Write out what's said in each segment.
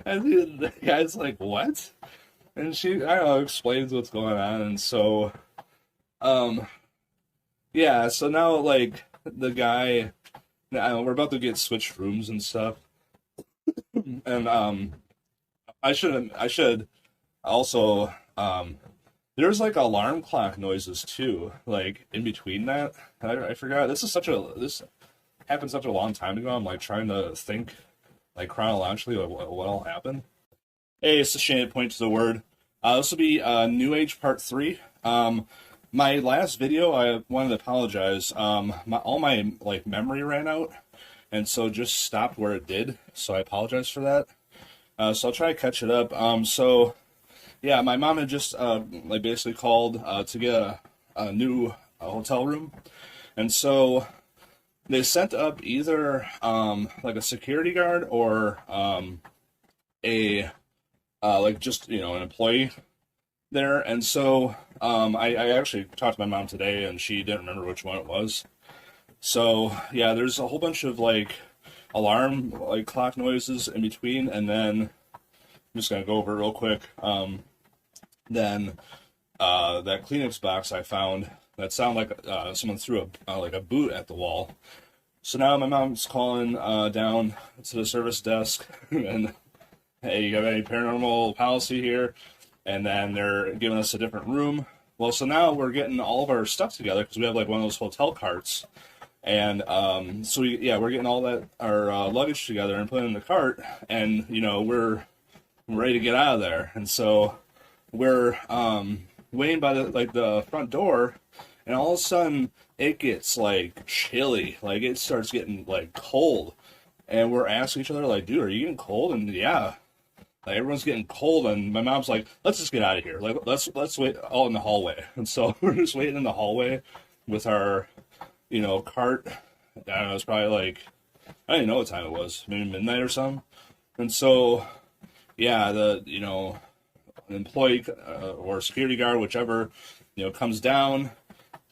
And the guy's like, what? And she, I don't know, explains what's going on. And so, um, yeah, so now, like, the guy, now we're about to get switched rooms and stuff. And, I should also, there's like alarm clock noises too, like in between that. I forgot. This happened such a long time ago. I'm like trying to think like chronologically what all happened. Hey, it's a shame to point to the word. This will be New Age Part 3. My last video, I wanted to apologize. All my like memory ran out, and so just stopped where it did. So I apologize for that. So I'll try to catch it up. So yeah, my mom had just like basically called to get a new hotel room, and so they sent up either like a security guard or a like just an employee there. And so I actually talked to my mom today, and she didn't remember which one it was. So yeah, there's a whole bunch of like alarm like clock noises in between, and then I'm just gonna go over it real quick. Then that Kleenex box I found that sounded like someone threw a like a boot at the wall. So now my mom's calling down to the service desk and hey, you got any paranormal policy here? And then they're giving us a different room. Well, so now we're getting all of our stuff together because we have like one of those hotel carts. And so we're getting all that our luggage together and putting it in the cart, and we're ready to get out of there. And so we're waiting by the front door, and all of a sudden it gets like chilly, like it starts getting like cold, and we're asking each other like, dude, are you getting cold? And yeah, like everyone's getting cold, and my mom's like, let's just get out of here, like let's wait all in the hallway. And so we're just waiting in the hallway with our cart. I don't know, it's probably like, I don't even know what time it was, maybe midnight or something. And so yeah, the an employee or security guard, whichever, comes down,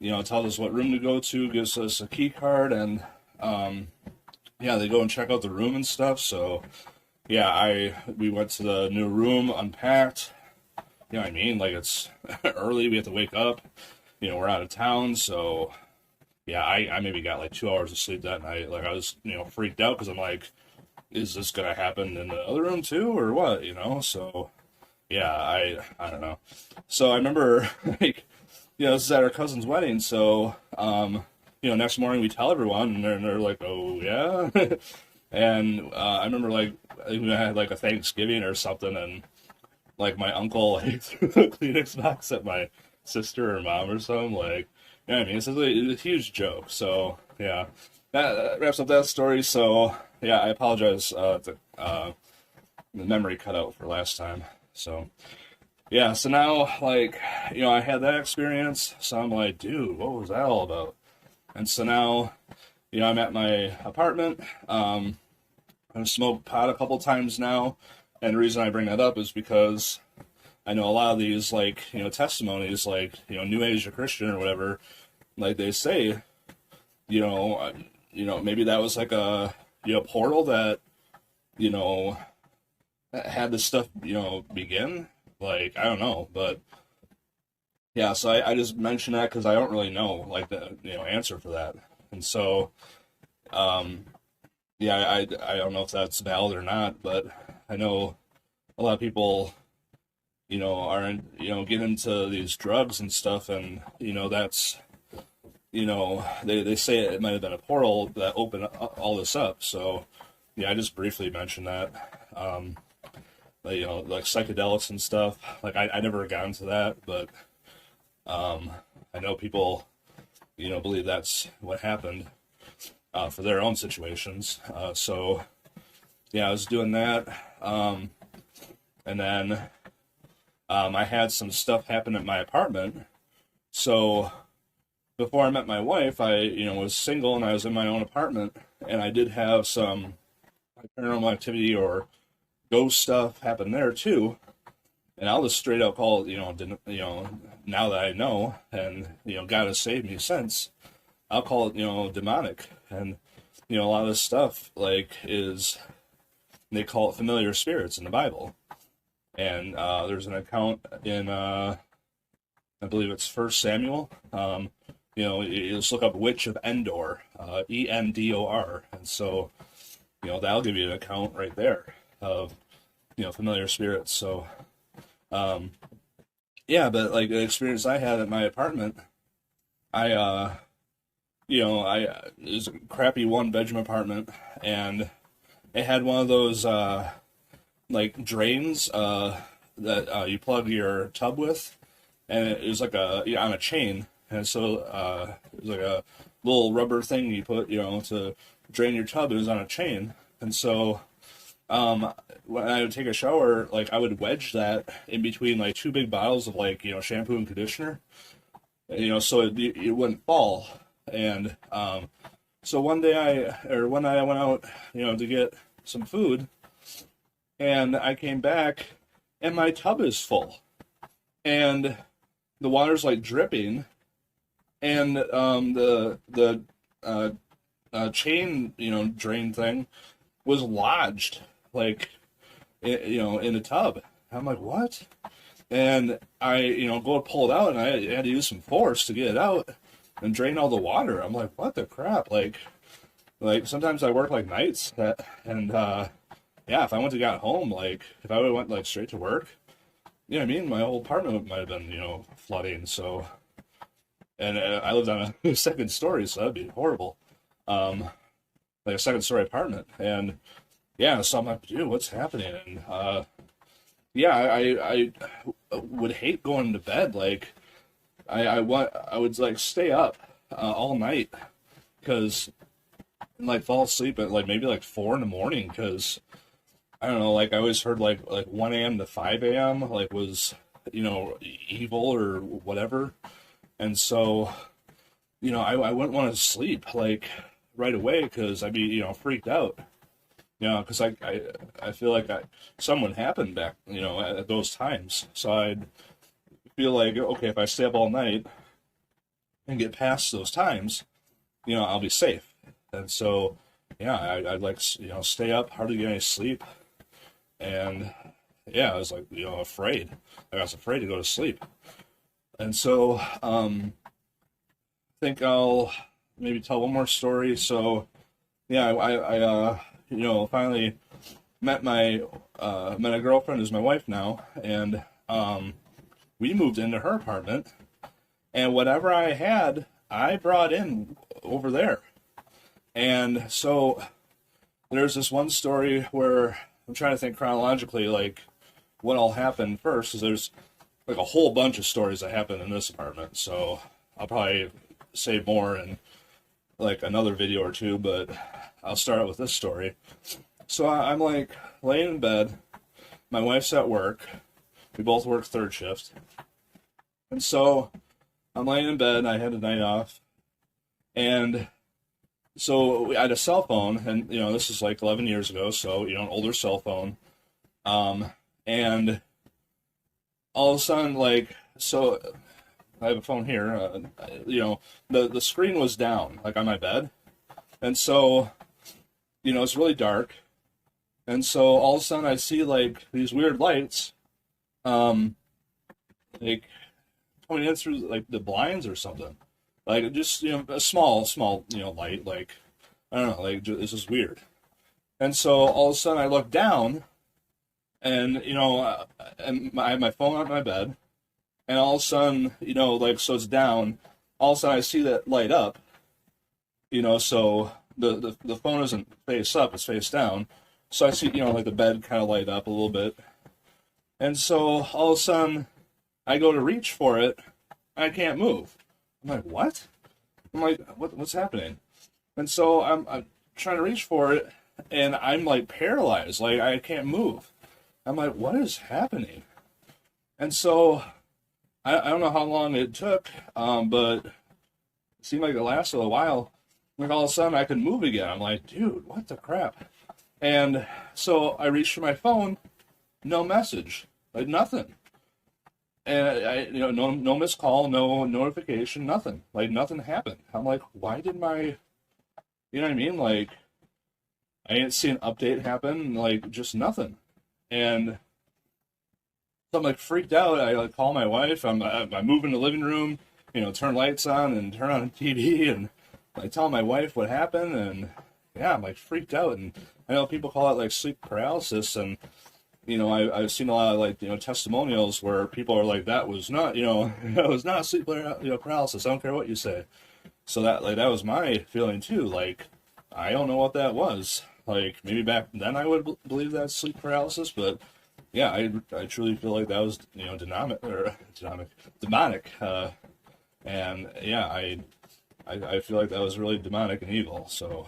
tells us what room to go to, gives us a key card, and yeah, they go and check out the room and stuff. So yeah, we went to the new room, unpacked. You know what I mean? Like it's early, we have to wake up. We're out of town, so yeah, I maybe got like 2 hours of sleep that night. Like I was, freaked out because I'm like, is this gonna happen in the other room too, or what? So yeah, I don't know. So I remember like, this is at our cousin's wedding, so next morning we tell everyone, and they're like, oh yeah. And I remember like I think we had like a Thanksgiving or something, and like my uncle like threw the Kleenex box at my sister or mom or something. Like, you know what I mean? It's a huge joke. So yeah, that wraps up that story. So yeah, I apologize. The memory cut out for last time. So yeah, so now like I had that experience. So I'm like, dude, what was that all about? And so now I'm at my apartment. I've smoked pot a couple times now, and the reason I bring that up is because I know a lot of these like testimonies, like New Age or Christian or whatever, like they say, maybe that was like a portal that had this stuff begin. Like I don't know, but yeah, so I just mention that because I don't really know like the answer for that, and so yeah, I don't know if that's valid or not, but I know a lot of people are get into these drugs and stuff, and that's they say it might have been a portal that opened all this up. So yeah, I just briefly mentioned that. But, like psychedelics and stuff. Like I never got into that, but I know people believe that's what happened for their own situations. So yeah, I was doing that, and then I had some stuff happen at my apartment. So before I met my wife, I was single and I was in my own apartment, and I did have some paranormal activity or ghost stuff happen there too. And I'll just straight up call it, now that I know, and God has saved me since, I'll call it demonic. And a lot of this stuff like is they call it familiar spirits in the Bible. And there's an account in, I believe it's First Samuel. You just look up Witch of Endor, Endor. And so, that'll give you an account right there of, familiar spirits. So, yeah, but like the experience I had at my apartment, I, it was a crappy one-bedroom apartment, and it had one of those, like drains, that you plug your tub with, and it was like on a chain, and so it was like a little rubber thing you put, to drain your tub. It was on a chain, and so when I would take a shower, like I would wedge that in between like two big bottles of like shampoo and conditioner, so it wouldn't fall. And so one night I went out, to get some food, and I came back, and my tub is full, and the water's like dripping, and the chain drain thing was lodged like in the tub. I'm like, what? And I go to pull it out, and I had to use some force to get it out and drain all the water. I'm like, what the crap? Like sometimes I work like nights, and yeah, if I went to got home, like if I would have went like straight to work, my whole apartment might have been flooding. So, and I lived on a second story, so that'd be horrible. Like a second story apartment, and yeah, so I'm like, dude, what's happening? And yeah, I would hate going to bed. Like I would like stay up all night because like fall asleep at like maybe like 4 a.m. because I don't know, like I always heard like 1 a.m. to 5 a.m. like was evil or whatever, and so I wouldn't want to sleep like right away because I'd be freaked out, because I feel like something happened back at those times, so I'd feel like, okay, if I stay up all night and get past those times, I'll be safe. And so, yeah, I'd like, stay up, hardly get any sleep. And yeah, I was like, afraid. I was afraid to go to sleep. And so, I think I'll maybe tell one more story. So, yeah, I finally met a girlfriend who's my wife now, and, we moved into her apartment, and whatever I had, I brought in over there. And so there's this one story where I'm trying to think chronologically, like what all happened first, because there's like a whole bunch of stories that happened in this apartment. So I'll probably say more in like another video or two, but I'll start out with this story. So I'm like laying in bed. My wife's at work. We both work third shift. And so I'm laying in bed, and I had a night off. And so I had a cell phone, and, this is like 11 years ago, so, an older cell phone. And all of a sudden, like, so I have a phone here, the screen was down, like on my bed. And so, it's really dark. And so all of a sudden I see like these weird lights, like coming in through like the blinds or something, like just a small light, like I don't know, like this is weird. And so all of a sudden I look down, and and I have my phone on my bed, and all of a sudden like so it's down. All of a sudden I see that light up, so the phone isn't face up, it's face down. So I see like the bed kind of light up a little bit, and so all of a sudden I go to reach for it, I can't move. I'm like, what? I'm like, what's happening? And so I'm trying to reach for it, and I'm like paralyzed, like I can't move. I'm like, what is happening? And so I don't know how long it took, but it seemed like it lasted a while. Like all of a sudden I could move again. I'm like, dude, what the crap? And so I reached for my phone, no message, like nothing. And I no missed call, no notification, nothing. Like nothing happened. I'm like, why did my, you know what I mean? Like, I didn't see an update happen, like just nothing. And so I'm like freaked out. I like call my wife. I move in the living room, turn lights on and turn on the TV, and I tell my wife what happened, and yeah, I'm like freaked out. And I know people call it like sleep paralysis, and I've seen a lot of like testimonials where people are like, that was not that was not sleep paralysis. I don't care what you say. So that was my feeling too. Like I don't know what that was. Like maybe back then I would believe that's sleep paralysis, but yeah, I truly feel like that was demonic, and yeah, I feel like that was really demonic and evil. So